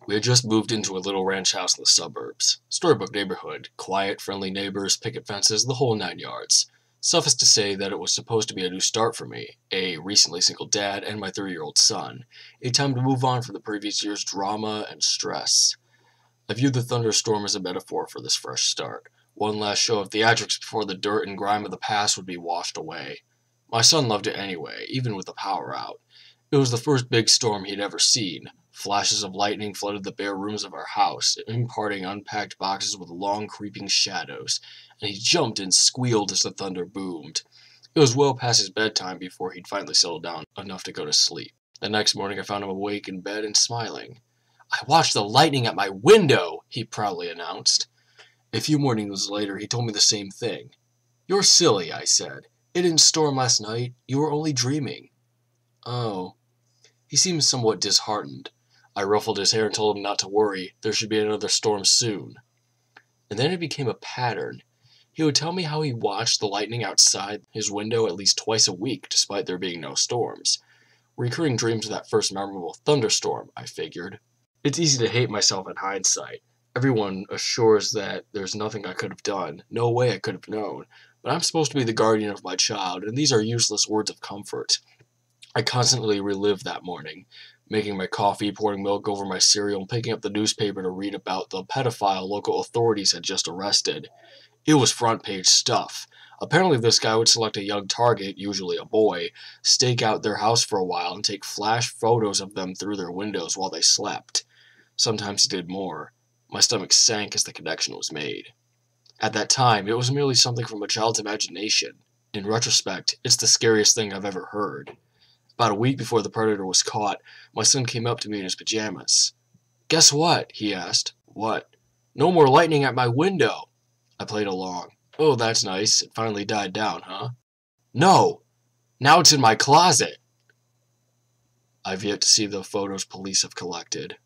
We had just moved into a little ranch house in the suburbs. Storybook neighborhood, quiet, friendly neighbors, picket fences, the whole 9 yards. Suffice to say that it was supposed to be a new start for me, a recently single dad, and my 3-year-old son, a time to move on from the previous year's drama and stress. I viewed the thunderstorm as a metaphor for this fresh start, one last show of theatrics before the dirt and grime of the past would be washed away. My son loved it anyway, even with the power out. It was the first big storm he'd ever seen. Flashes of lightning flooded the bare rooms of our house, imparting unpacked boxes with long creeping shadows, and he jumped and squealed as the thunder boomed. It was well past his bedtime before he'd finally settled down enough to go to sleep. The next morning I found him awake in bed and smiling. "I watched the lightning at my window," he proudly announced. A few mornings later he told me the same thing. "You're silly," I said. "It didn't storm last night. You were only dreaming." "Oh." He seemed somewhat disheartened. I ruffled his hair and told him not to worry. There should be another storm soon. And then it became a pattern. He would tell me how he watched the lightning outside his window at least twice a week, despite there being no storms. Recurring dreams of that first memorable thunderstorm, I figured. It's easy to hate myself in hindsight. Everyone assures that there's nothing I could have done, no way I could have known. But I'm supposed to be the guardian of my child, and these are useless words of comfort. I constantly relived that morning, making my coffee, pouring milk over my cereal, and picking up the newspaper to read about the pedophile local authorities had just arrested. It was front-page stuff. Apparently this guy would select a young target, usually a boy, stake out their house for a while, and take flash photos of them through their windows while they slept. Sometimes he did more. My stomach sank as the connection was made. At that time, it was merely something from a child's imagination. In retrospect, it's the scariest thing I've ever heard. About a week before the predator was caught, my son came up to me in his pajamas. "Guess what?" he asked. "What?" "No more lightning at my window." I played along. "Oh, that's nice. It finally died down, huh?" "No! Now it's in my closet." I've yet to see the photos police have collected.